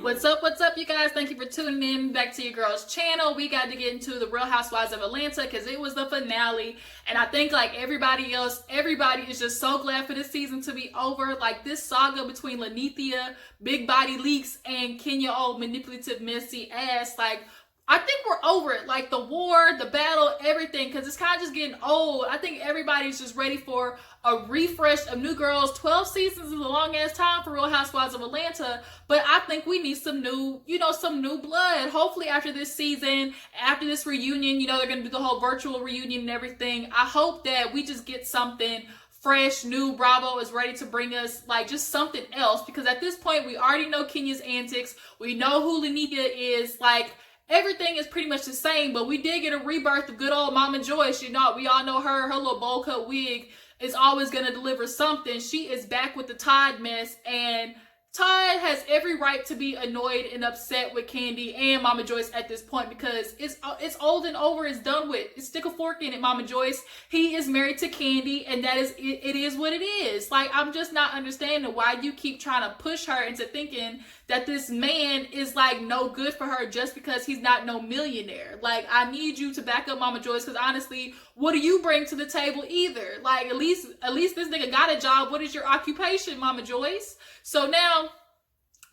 What's up, you guys? Thank you for tuning in back to your girl's channel. We got to get into the Real Housewives of Atlanta because it was the finale. And I think like everybody else, everybody is just so glad for this season to be over. Like this saga between Lanithia, Big Body Leaks, and Kenya, old manipulative, messy ass. Like, I think we're over it. Like the war, the battle, everything, because it's kind of just getting old. I think everybody's just ready for a refresh of new girls. 12 seasons is a long ass time for Real Housewives of Atlanta, but I think we need some new, some new blood. Hopefully after this season, after this reunion, they're going to do the whole virtual reunion and everything. I hope that we just get something fresh, new. Bravo is ready to bring us like just something else, because at this point we already know Kenya's antics. We know who Lanithia is. Like, everything is pretty much the same, but we did get a rebirth of good old Mama Joyce. We all know her little bowl cut wig is always going to deliver something. She is back with the Todd mess, and Todd has every right to be annoyed and upset with Kandi and Mama Joyce at this point, because it's old and over. It's done with. It's stick a fork in it, Mama Joyce. He is married to Kandi, and that is it is what it is. Like, I'm just not understanding why you keep trying to push her into thinking that this man is like no good for her just because he's not no millionaire. Like, I need you to back up Mama Joyce, because honestly, what do you bring to the table either? Like, at least this nigga got a job. What is your occupation, Mama Joyce? So now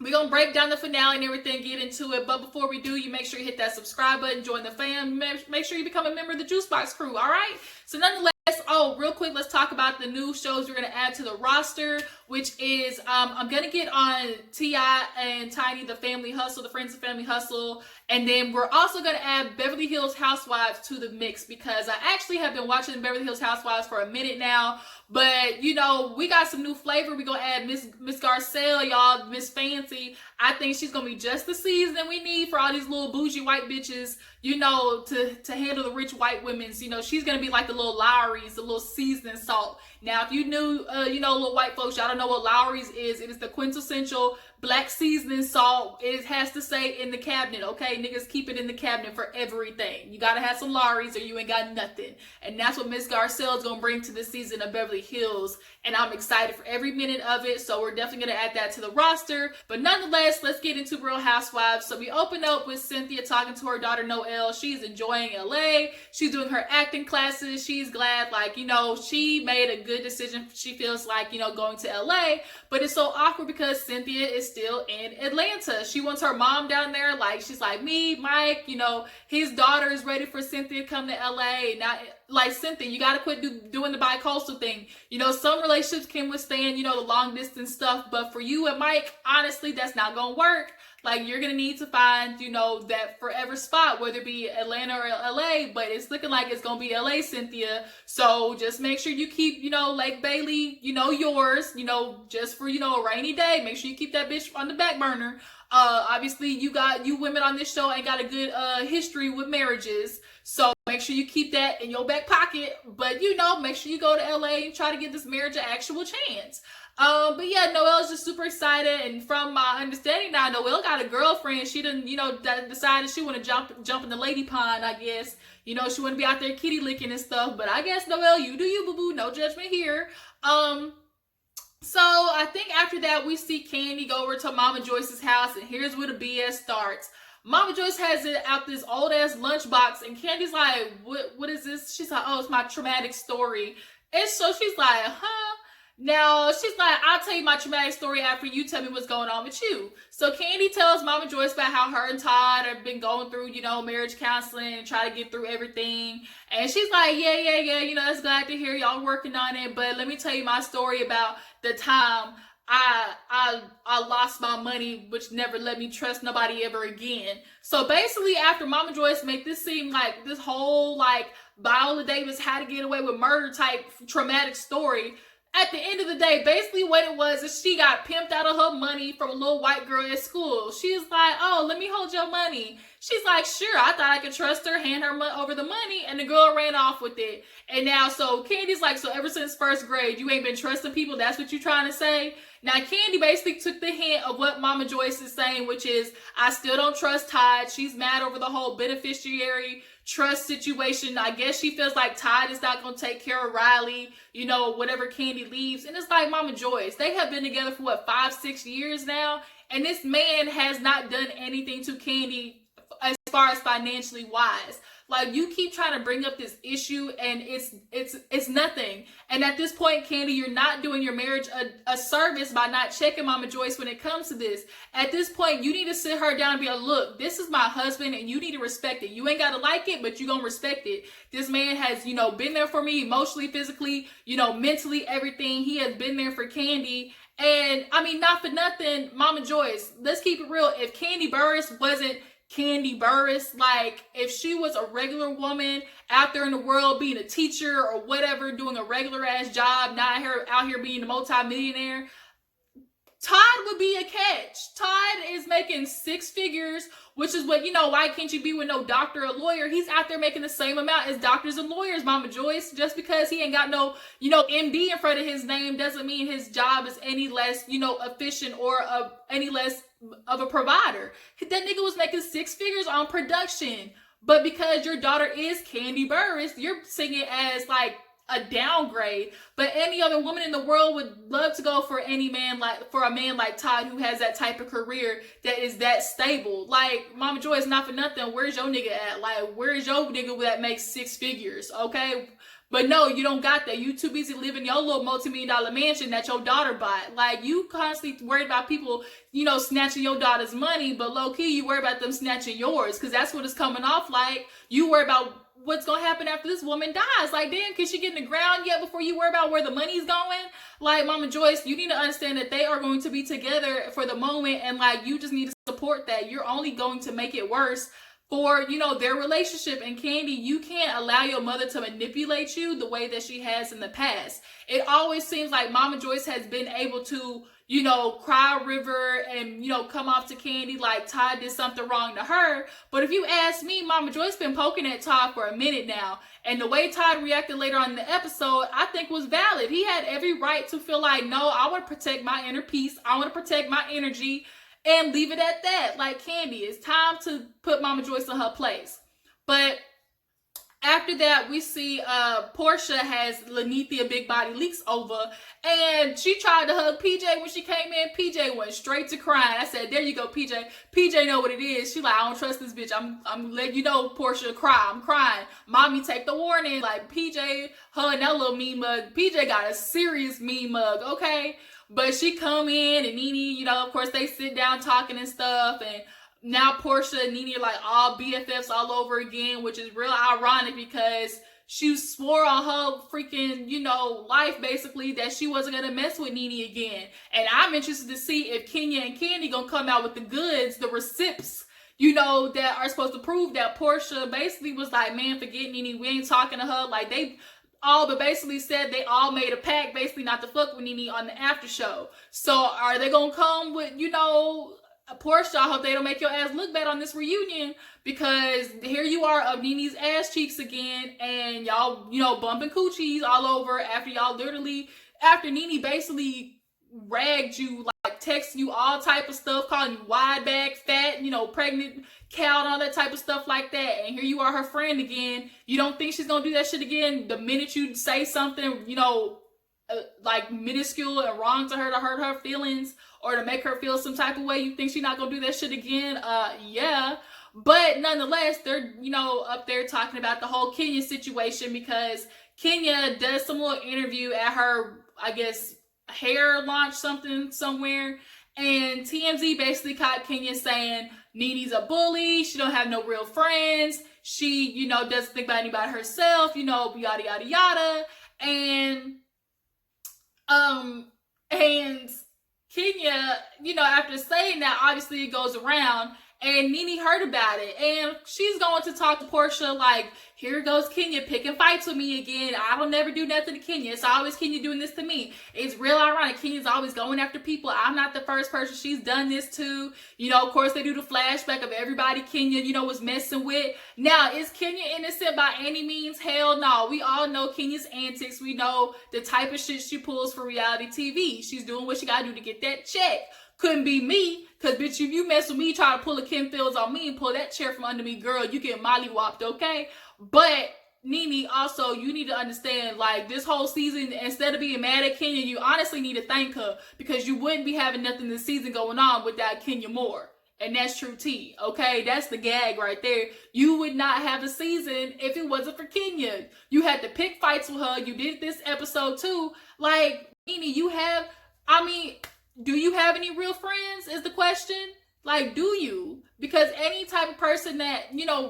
we're going to break down the finale and everything, get into it. But before we do, you make sure you hit that subscribe button, join the fam, make sure you become a member of the Juicebox crew, all right? So nonetheless, real quick, let's talk about the new shows we're going to add to the roster, which is, I'm going to get on T.I. and Tiny, the Family Hustle, the Friends of Family Hustle. And then we're also going to add Beverly Hills Housewives to the mix, because I actually have been watching Beverly Hills Housewives for a minute now. But, we got some new flavor. We're going to add Miss Garcelle, y'all, Miss Fancy. I think she's going to be just the season we need for all these little bougie white bitches, to handle the rich white women's. She's going to be like the little Lowry's, the little seasoning salt. Now, if you knew, little white folks, y'all don't know what Lowry's is. It is the quintessential black seasoning salt. It has to say in the cabinet, okay? Niggas keep it in the cabinet for everything. You gotta have some Lowry's or you ain't got nothing. And that's what Miss Garcelle is gonna bring to this season of Beverly Hills. And I'm excited for every minute of it. So we're definitely gonna add that to the roster. But nonetheless, let's get into Real Housewives. So we open up with Cynthia talking to her daughter Noelle. She's enjoying LA. She's doing her acting classes. She's glad, she made a good decision. She feels like, going to LA. But it's so awkward because Cynthia is still in Atlanta. She wants her mom down there. Like, she's like, me, Mike, his daughter is ready for Cynthia to come to LA. Now, like, Cynthia, you gotta quit doing the bi-coastal thing. Some relationships can withstand, the long distance stuff, but for you and Mike, honestly, that's not gonna work. Like, you're gonna need to find, that forever spot, whether it be Atlanta or LA, but it's looking like it's gonna be LA, Cynthia. So just make sure you keep, Lake Bailey, yours, just for, a rainy day. Make sure you keep that bitch on the back burner. Obviously, you women on this show ain't got a good history with marriages. So make sure you keep that in your back pocket. But, make sure you go to LA and try to give this marriage an actual chance. But yeah, Noelle's just super excited, and from my understanding now, Noelle got a girlfriend. She done, decided she want to jump in the lady pond, I guess. She want to be out there kitty licking and stuff, but I guess, Noelle, you do you, boo-boo, no judgment here. So I think after that, we see Kandi go over to Mama Joyce's house, and here's where the BS starts. Mama Joyce has it out this old-ass lunchbox, and Kandi's like, what is this? She's like, oh, it's my traumatic story. And so she's like, huh? Now, she's like, I'll tell you my traumatic story after you tell me what's going on with you. So Kandi tells Mama Joyce about how her and Todd have been going through, marriage counseling and try to get through everything. And she's like, yeah, that's glad to hear y'all working on it. But let me tell you my story about the time I lost my money, which never let me trust nobody ever again. So basically, after Mama Joyce made this seem like this whole, Viola Davis how to get away with murder type traumatic story, at the end of the day, basically what it was is she got pimped out of her money from a little white girl at school. She's like, oh, let me hold your money. She's like, sure, I thought I could trust her, hand her over the money, and the girl ran off with it. And now, so Kandi's like, so ever since first grade, you ain't been trusting people? That's what you're trying to say? Now, Kandi basically took the hint of what Mama Joyce is saying, which is, I still don't trust Todd. She's mad over the whole beneficiary trust situation. I guess she feels like Todd is not going to take care of Riley, you know, whatever Kandi leaves. And it's like, Mama Joyce, they have been together for what, 5-6 years now? And this man has not done anything to Kandi as far as financially wise. Like, you keep trying to bring up this issue and it's nothing. And at this point, Kandi, you're not doing your marriage a service by not checking Mama Joyce when it comes to this. At this point, you need to sit her down and be like, look, this is my husband and you need to respect it. You ain't got to like it, but you gonna respect it. This man has, you know, been there for me emotionally, physically, you know, mentally, everything. He has been there for Kandi. And I mean, not for nothing, Mama Joyce, let's keep it real. If Kandi Burruss wasn't Kandi Burruss, like if she was a regular woman out there in the world being a teacher or whatever, doing a regular ass job, not her out here being a multi-millionaire, Todd would be a catch. Todd is making 6 figures, which is what, you know, why can't you be with no doctor or lawyer? He's out there making the same amount as doctors and lawyers, Mama Joyce. Just because he ain't got no, you know, MD in front of his name doesn't mean his job is any less, you know, efficient or any less of a provider. That nigga was making 6 figures on production. But because your daughter is Kandi Burruss, you're seeing it as like a downgrade. But any other woman in the world would love to go for a man like Todd, who has that type of career that is that stable. Like, Mama Joy, is not for nothing. Where's your nigga at? Like, where's your nigga that makes 6 figures? Okay. But no, you don't got that. You too busy living your little multi-million-dollar mansion that your daughter bought. Like, you constantly worried about people, you know, snatching your daughter's money, but low-key, you worry about them snatching yours, because that's what it's coming off like. You worry about what's going to happen after this woman dies. Like, damn, can she get in the ground yet before you worry about where the money's going? Like, Mama Joyce, you need to understand that they are going to be together for the moment, and, like, you just need to support that. You're only going to make it worse for, you know, their relationship. And Kandi, you can't allow your mother to manipulate you the way that she has in the past. It always seems like Mama Joyce has been able to, you know, cry a river and, you know, come off to Kandi like Todd did something wrong to her. But if you ask me, Mama Joyce been poking at Todd for a minute now. And the way Todd reacted later on in the episode, I think was valid. He had every right to feel like, no, I want to protect my inner peace. I want to protect my energy. And leave it at that. Like, Kandi, it's time to put Mama Joyce in her place. But after that, we see Porsha has Lanithia Big Body Leaks over. And she tried to hug PJ when she came in. PJ went straight to crying. I said, there you go, PJ. PJ know what it is. She like, I don't trust this bitch. I'm letting you know, Porsha, cry. I'm crying. Mommy, take the warning. Like, PJ, her and that little mean mug. PJ got a serious mean mug, okay? But she come in and Nene, you know, of course they sit down talking and stuff. And now Porsha and Nene are like all BFFs all over again, which is real ironic because she swore on her freaking, you know, life basically that she wasn't going to mess with Nene again. And I'm interested to see if Kenya and Kandi going to come out with the goods, the receipts, you know, that are supposed to prove that Porsha basically was like, man, forget Nene. We ain't talking to her. Like, they all but basically said they all made a pact basically not to fuck with Nene on the after show. So are they gonna come with, you know, Porsha? I hope they don't make your ass look bad on this reunion, because here you are of Nene's ass cheeks again, and y'all, you know, bumping coochies all over after y'all literally, after Nene basically ragged you, like texting you all type of stuff, calling you wide back, fat, you know, pregnant cow and all that type of stuff like that. And here you are, her friend again. You don't think she's gonna do that shit again the minute you say something, you know, like minuscule and wrong to her, to hurt her feelings or to make her feel some type of way? You think she's not gonna do that shit again? Yeah. But nonetheless, they're, you know, up there talking about the whole Kenya situation, because Kenya does some little interview at her, I guess, hair launch somewhere, and TMZ basically caught Kenya saying Nene's a bully, she don't have no real friends, she, you know, doesn't think about anybody herself, you know, yada yada yada. And Kenya, you know, after saying that, obviously it goes around, and Nene heard about it, and she's going to talk to Porsha like, here goes Kenya picking fights with me again. I don't never do nothing to Kenya. It's always Kenya doing this to me. It's real ironic. Kenya's always going after people. I'm not the first person she's done this to. You know, of course, they do the flashback of everybody Kenya, you know, was messing with. Now, is Kenya innocent by any means? Hell no. We all know Kenya's antics. We know the type of shit she pulls for reality TV. She's doing what she gotta do to get that check. couldn't be me. Cause bitch, if you mess with me, try to pull a Kim Fields on me and pull that chair from under me, girl, you get mollywopped, okay? But Nene, also, you need to understand, like, this whole season, instead of being mad at Kenya, you honestly need to thank her, because you wouldn't be having nothing this season going on without Kenya Moore. And that's true tea, okay? That's the gag right there. You would not have a season if it wasn't for Kenya. You had to pick fights with her. You did this episode too. Like, Nene, do you have any real friends is the question? Like, do you? Because any type of person that,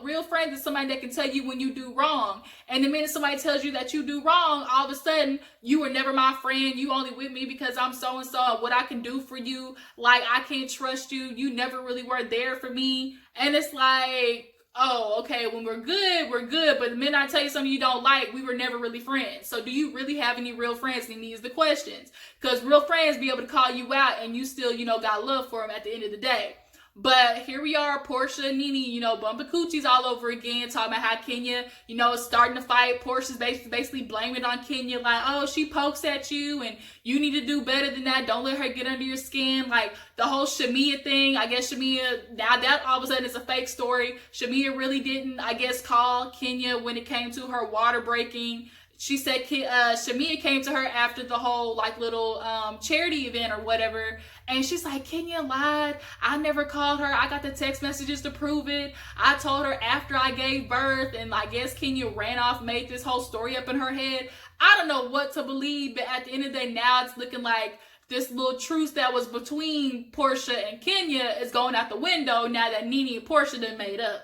real friends is somebody that can tell you when you do wrong. And the minute somebody tells you that you do wrong, all of a sudden, you were never my friend. You only with me because I'm so-and-so and what I can do for you. Like, I can't trust you. You never really were there for me. And it's like, oh, okay, when we're good, we're good. But the minute I tell you something you don't like, we were never really friends. So do you really have any real friends? And these are the questions. Because real friends be able to call you out and you still, got love for them at the end of the day. But here we are, Porsha and Nene, bumping coochies all over again, talking about how Kenya, is starting to fight. Porsha's basically blaming it on Kenya, like, oh, she pokes at you and you need to do better than that. Don't let her get under your skin. Like, the whole Shamia thing, I guess Shamia, now that all of a sudden is a fake story. Shamia really didn't, I guess, call Kenya when it came to her water breaking. She said Shamia came to her after the whole little charity event or whatever, and she's like, Kenya lied. I never called her. I got the text messages to prove it. I told her after I gave birth, and I guess Kenya ran off, made this whole story up in her head. I don't know what to believe, but at the end of the day, now it's looking like this little truce that was between Porsha and Kenya is going out the window now that Nene and Porsha done made up.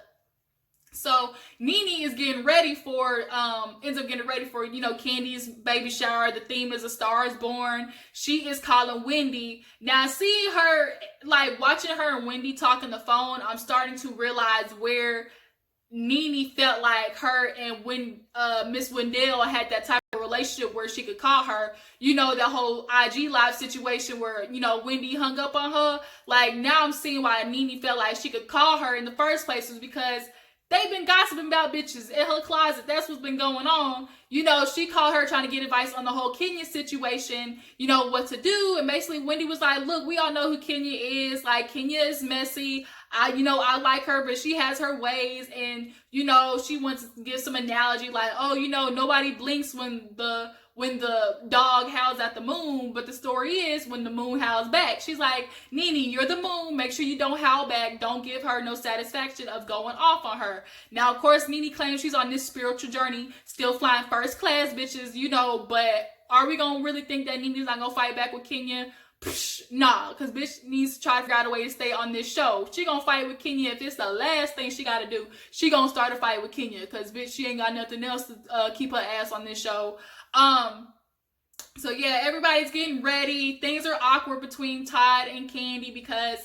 So Nene is getting ready for, ends up getting ready for, Kandi's baby shower. The theme is A Star is Born. She is calling Wendy. Now, seeing her, watching her and Wendy talk on the phone, I'm starting to realize where Nene felt like her and when Miss Wendell had that type of relationship where she could call her, the whole IG live situation where, Wendy hung up on her. Like, now I'm seeing why Nene felt like she could call her in the first place was because they've been gossiping about bitches in her closet. That's what's been going on. She called her trying to get advice on the whole Kenya situation, what to do. And basically Wendy was like, look, we all know who Kenya is. Like, Kenya is messy. I like her, but she has her ways. And, she wants to give some analogy like, oh, nobody blinks when the dog howls at the moon, but the story is when the moon howls back. She's like, Nene, you're the moon. Make sure you don't howl back. Don't give her no satisfaction of going off on her. Now, of course, Nene claims she's on this spiritual journey, still flying first class, bitches, but are we going to really think that Nene's not going to fight back with Kenya? Nah, because bitch needs to try to figure out a way to stay on this show. She gonna fight with Kenya. If it's the last thing she gotta do, she gonna start a fight with Kenya, because bitch, she ain't got nothing else to keep her ass on this show. So yeah, everybody's getting ready. Things are awkward between Todd and Kandi because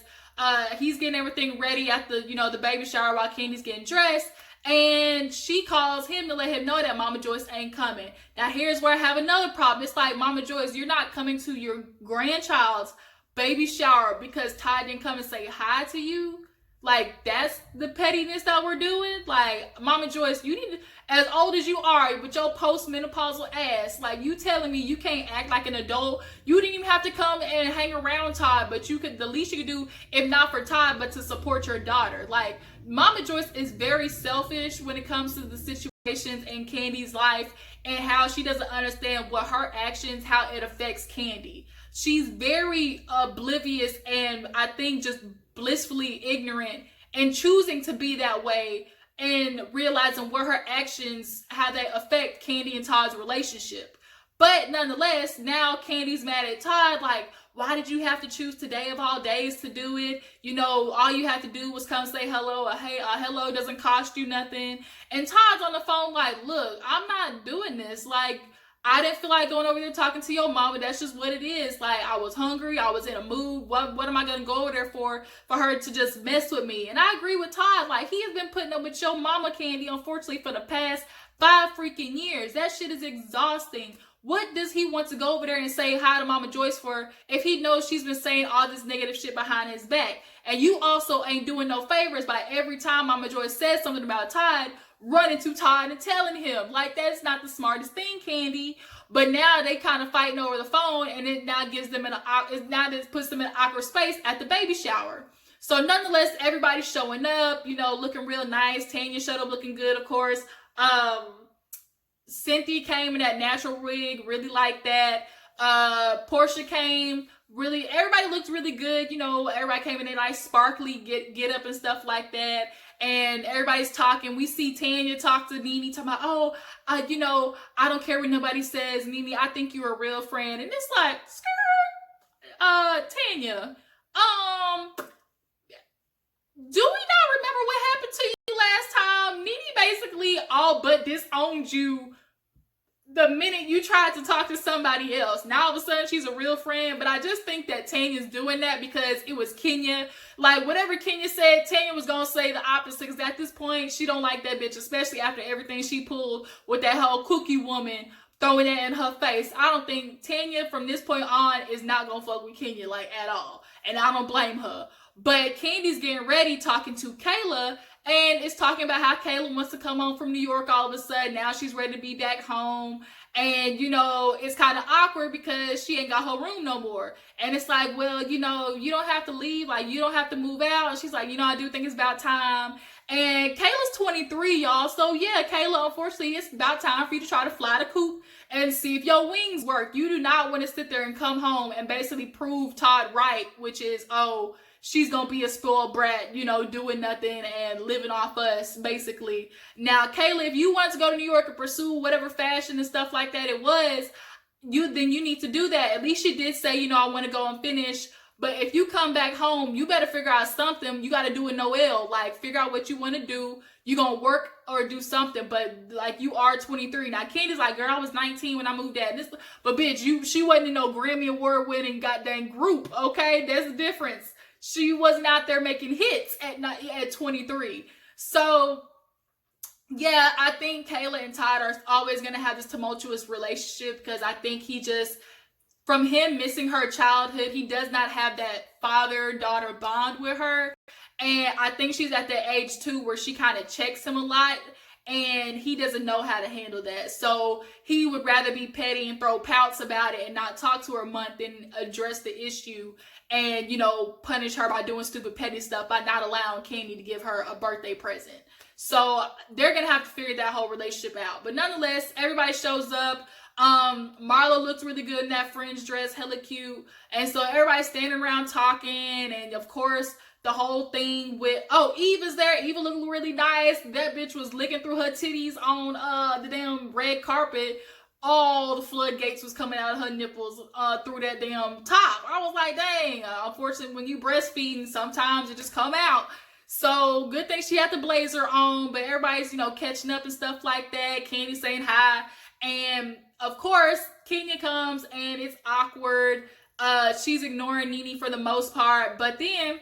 he's getting everything ready at the the baby shower while Kandi's getting dressed. And she calls him to let him know that Mama Joyce ain't coming. Now, here's where I have another problem. It's like, Mama Joyce, you're not coming to your grandchild's baby shower because Todd didn't come and say hi to you. Like, that's the pettiness that we're doing. Like, Mama Joyce, you need to, as old as you are, with your postmenopausal ass, like, you telling me you can't act like an adult. You didn't even have to come and hang around Todd, but the least you could do, if not for Todd, but to support your daughter. Like, Mama Joyce is very selfish when it comes to the situations in Kandi's life and how she doesn't understand what her actions, how it affects Kandi. She's very oblivious and I think just blissfully ignorant and choosing to be that way and realizing what her actions, how they affect Kandi and Todd's relationship. But nonetheless, now Kandi's mad at Todd, like, why did you have to choose today of all days to do it? All you had to do was come say hello. A hello doesn't cost you nothing. And Todd's on the phone like, look, I'm not doing this. Like, I didn't feel like going over there talking to your mama. That's just what it is. Like, I was hungry. I was in a mood. What am I going to go over there for her to just mess with me? And I agree with Todd. Like, he has been putting up with your mama, Kandi, unfortunately, for the past 5 freaking years. That shit is exhausting. What does he want to go over there and say hi to Mama Joyce for if he knows she's been saying all this negative shit behind his back? And you also ain't doing no favors by every time Mama Joyce says something about Todd, running to Todd and telling him. Like, that's not the smartest thing, Kandi. But now they kind of fighting over the phone, and it now gives them it puts them in an awkward space at the baby shower. So nonetheless, everybody's showing up, you know, looking real nice. Tanya showed up looking good, of course. Cynthia came in that natural wig, really like that. Porsha came, really, everybody looked really good, you know, everybody came in a nice sparkly get up and stuff like that. And everybody's talking. We see Tanya talk to Nene, talking about, oh, you know, I don't care what nobody says, Nene, I think you're a real friend. And it's like, Tanya, do we not remember what happened to you last time? Nene basically all but disowned you the minute you tried to talk to somebody else. Now all of a sudden she's a real friend, but I just think that Tanya's doing that because it was Kenya. Like, whatever Kenya said, Tanya was gonna say the opposite, because at this point she don't like that bitch, especially after everything she pulled with that whole cookie woman throwing that in her face. I don't think Tanya from this point on is not gonna fuck with Kenya, like, at all, and I don't blame her. But Kandi's getting ready, talking to Kayla, and it's talking about how Kayla wants to come home from New York all of a sudden. Now she's ready to be back home. And, you know, it's kind of awkward because she ain't got her room no more. And it's like, well, you know, you don't have to leave. Like, you don't have to move out. And she's like, you know, I do think it's about time. And Kayla's 23, y'all. So, yeah, Kayla, unfortunately, it's about time for you to try to fly the coop and see if your wings work. You do not want to sit there and come home and basically prove Todd right, which is, oh, she's gonna be a spoiled brat, you know, doing nothing and living off us, basically. Now, Kayla, if you want to go to New York and pursue whatever fashion and stuff like that it was, then you need to do that. At least she did say, you know, I want to go and finish. But if you come back home, you better figure out something. You got to do a Noel. Like, figure out what you want to do. You gonna work or do something. But, like, you are 23. Now, Kandi's like, girl, I was 19 when I moved out. But, bitch, she wasn't in no Grammy Award winning goddamn group, okay? There's a difference. She wasn't out there making hits at 23. So, yeah, I think Kayla and Todd are always going to have this tumultuous relationship because I think he just, from him missing her childhood, he does not have that father-daughter bond with her. And I think she's at that age, too, where she kind of checks him a lot. And he doesn't know how to handle that. So he would rather be petty and throw pouts about it and not talk to her a month than address the issue and, you know, punish her by doing stupid petty stuff by not allowing Kandi to give her a birthday present. So they're going to have to figure that whole relationship out. But nonetheless, everybody shows up. Marlo looks really good in that fringe dress, hella cute. And so everybody's standing around talking. And of course, the whole thing with, oh, Eve is there. Eve looked really nice. That bitch was licking through her titties on the damn red carpet. All the floodgates was coming out of her nipples through that damn top. I was like, dang. Unfortunately, when you breastfeeding, sometimes it just come out. So good thing she had the blazer on, but everybody's, you know, catching up and stuff like that. Kandi saying hi. And of course, Kenya comes and it's awkward. She's ignoring Nene for the most part, but then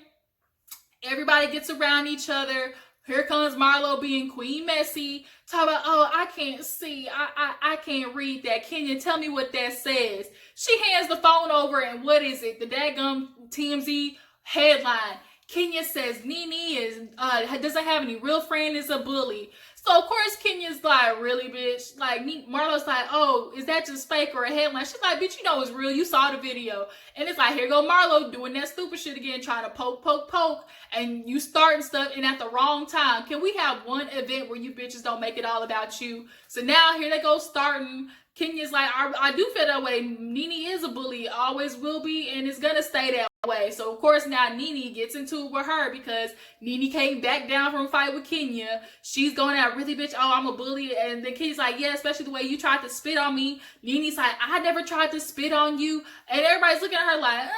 everybody gets around each other. Here comes Marlo being Queen Messy. Talk about, oh, I can't see. I can't read that. Kenya, tell me what that says. She hands the phone over, and what is it? The daggum TMZ headline. Kenya says Nene doesn't have any real friend, is a bully. So, of course, Kenya's like, really, bitch? Like, Marlo's like, oh, is that just fake or a headline? She's like, bitch, you know it's real. You saw the video. And it's like, here go Marlo doing that stupid shit again, trying to poke. And you starting stuff and at the wrong time. Can we have one event where you bitches don't make it all about you? So now, here they go starting. Kenya's like, I do feel that way. Nene is a bully, always will be, and it's gonna stay that way. So of course now Nene gets into it with her because Nene came back down from a fight with Kenya. She's going out, really, bitch, oh, I'm a bully. And then Kenya's like, yeah, especially the way you tried to spit on me. Nene's like, I never tried to spit on you. And everybody's looking at her like,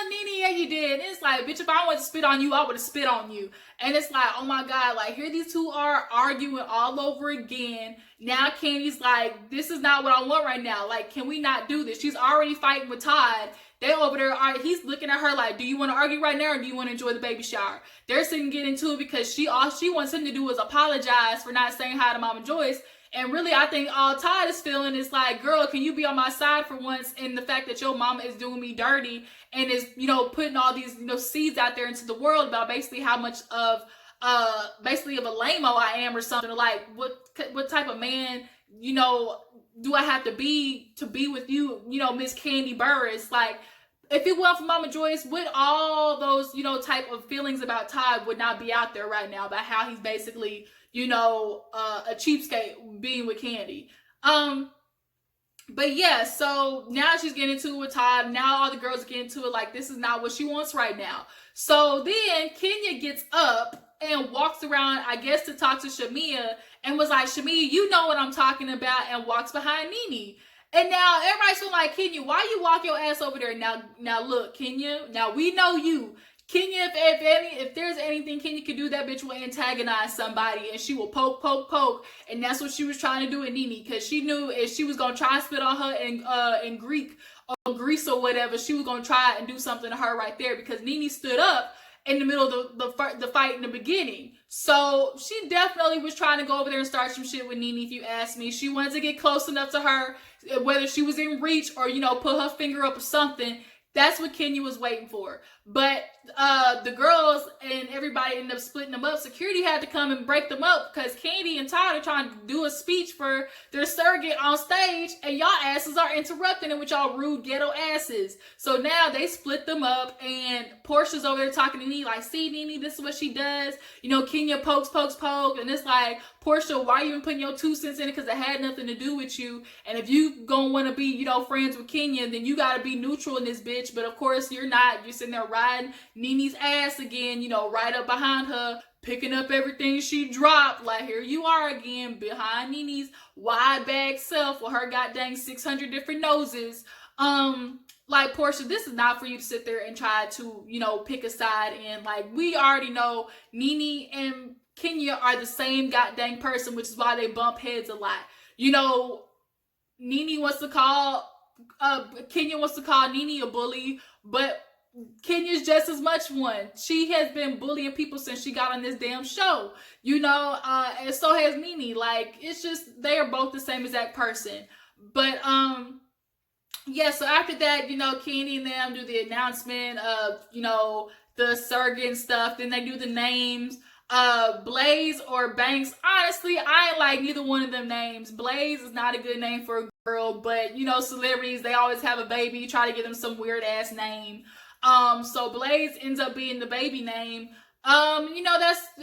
Nene, yeah, you did. And it's like, bitch, if I wanted to spit on you, I would have spit on you. And it's like, oh my God, like, here these two are arguing all over again. Now Kandi's like, this is not what I want right now. Like, can we not do this? She's already fighting with Todd. They over there, he's looking at her like, do you want to argue right now or do you want to enjoy the baby shower? They're sitting getting into it because all she wants him to do is apologize for not saying hi to Mama Joyce. And really, I think all Todd is feeling is like, girl, can you be on my side for once in the fact that your mama is doing me dirty and is, you know, putting all these, you know, seeds out there into the world about basically how much of basically of a lame-o I am or something. Like, what type of man, you know, do I have to be with you, you know, Miss Kandi Burruss? Like, if it weren't for Mama Joyce, would all those, you know, type of feelings about Todd would not be out there right now about how he's basically, you know, a cheapskate being with Kandi. But yeah, so now she's getting into it with Todd. Now all the girls are getting into it like this is not what she wants right now. So then Kenya gets up and walks around, I guess, to talk to Shamia and was like, Shamia, you know what I'm talking about, and walks behind Nene. And now everybody's feeling like, Kenya, why you walk your ass over there? Now look, Kenya, now we know you. Kenya, if there's anything Kenya could do, that bitch will antagonize somebody and she will poke. And that's what she was trying to do with Nene, because she knew if she was going to try and spit on her in Greek or Greece or whatever, she was going to try and do something to her right there, because Nene stood up in the middle of the fight in the beginning. So she definitely was trying to go over there and start some shit with Nene, if you ask me. She wanted to get close enough to her, whether she was in reach or, you know, put her finger up or something. That's what Kenya was waiting for. But the girls and everybody ended up splitting them up. Security had to come and break them up because Kandi and Todd are trying to do a speech for their surrogate on stage, and y'all asses are interrupting it with y'all rude ghetto asses. So now they split them up, and Porsha's over there talking to Nene like, see, Nene, this is what she does. You know, Kenya pokes, and it's like, Porsha, why are you even putting your 2 cents in it? Because it had nothing to do with you. And if you gonna want to be, you know, friends with Kenya, then you gotta be neutral in this bitch. But of course you're not. You're sitting there riding Nene's ass again, you know, right up behind her, picking up everything she dropped. Like, here you are again behind Nene's wide bag self with her goddamn 600 different noses. Like, Porsha, this is not for you to sit there and try to, you know, pick a side. And like, we already know Nene and Kenya are the same goddamn person, which is why they bump heads a lot. You know, Nene wants to call, Kenya wants to call Nene a bully, but Kenya's just as much one. She has been bullying people since she got on this damn show, you know, and so has Nene. Like, it's just, they are both the same exact person. But, yeah, so after that, you know, Kandi and them do the announcement of, you know, the surrogate and stuff. Then they do the names. Blaze or Banks. Honestly, I ain't like neither one of them names. Blaze is not a good name for a girl, but, you know, celebrities, they always have a baby. You try to give them some weird ass name. So Blaze ends up being the baby name. You know,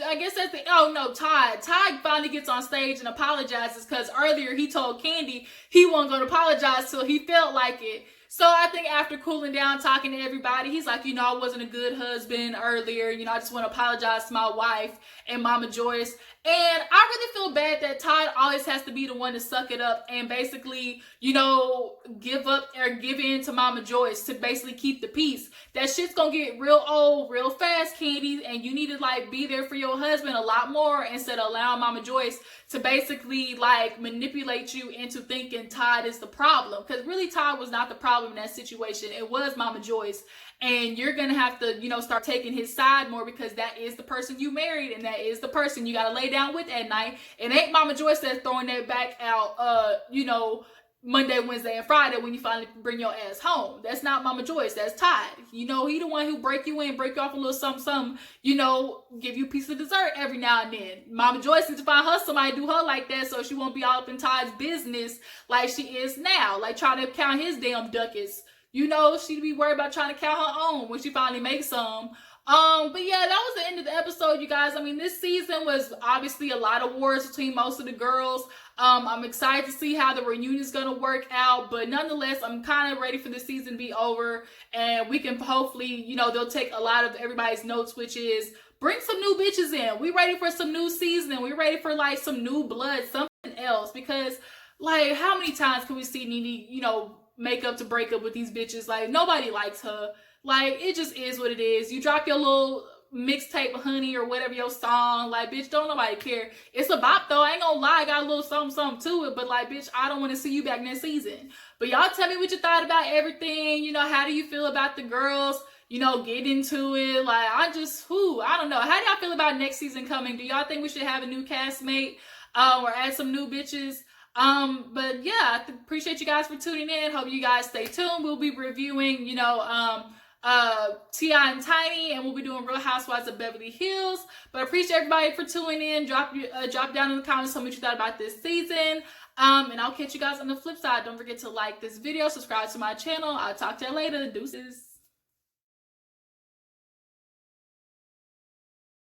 I guess that's oh no, Todd. Todd finally gets on stage and apologizes because earlier he told Kandi he wasn't going to apologize till he felt like it. So I think after cooling down, talking to everybody, he's like, you know, I wasn't a good husband earlier. You know, I just want to apologize to my wife and Mama Joyce. And I really feel bad that Todd always has to be the one to suck it up and basically, you know, give up or give in to Mama Joyce to basically keep the peace. That shit's gonna get real old real fast, Kandi, and you need to like be there for your husband a lot more instead of allowing Mama Joyce to basically like manipulate you into thinking Todd is the problem. Because really Todd was not the problem in that situation. It was Mama Joyce. And you're going to have to, you know, start taking his side more because that is the person you married and that is the person you got to lay down with at night. It ain't Mama Joyce that's throwing that back out, you know, Monday, Wednesday, and Friday when you finally bring your ass home. That's not Mama Joyce. That's Todd. You know, he the one who break you in, break you off a little something, you know, give you a piece of dessert every now and then. Mama Joyce needs to find her somebody to do her like that so she won't be all up in Todd's business like she is now. Like trying to count his damn ducats. You know, she'd be worried about trying to count her own when she finally makes some. But yeah, that was the end of the episode, you guys. I mean, this season was obviously a lot of wars between most of the girls. I'm excited to see how the reunion is going to work out. But nonetheless, I'm kind of ready for the season to be over. And we can hopefully, you know, they'll take a lot of everybody's notes, which is bring some new bitches in. We ready for some new season. We ready for like some new blood, something else. Because like, how many times can we see Nene, you know, make up to break up with these bitches? Like, nobody likes her. Like, it just is what it is. You drop your little mixtape of Honey or whatever your song. Like, bitch, don't nobody care. It's a bop, though. I ain't gonna lie. I got a little something to it. But, like, bitch, I don't want to see you back next season. But y'all tell me what you thought about everything. You know, how do you feel about the girls, you know, get into it? Like, I don't know. How do y'all feel about next season coming? Do y'all think we should have a new castmate or add some new bitches? But yeah, I appreciate you guys for tuning in. Hope you guys stay tuned. We'll be reviewing, you know, T.I. and Tiny, and we'll be doing Real Housewives of Beverly Hills. But I appreciate everybody for tuning in. Drop down in the comments what you thought about this season. And I'll catch you guys on the flip side. Don't forget to like this video, subscribe to my channel. I'll talk to you later. Deuces.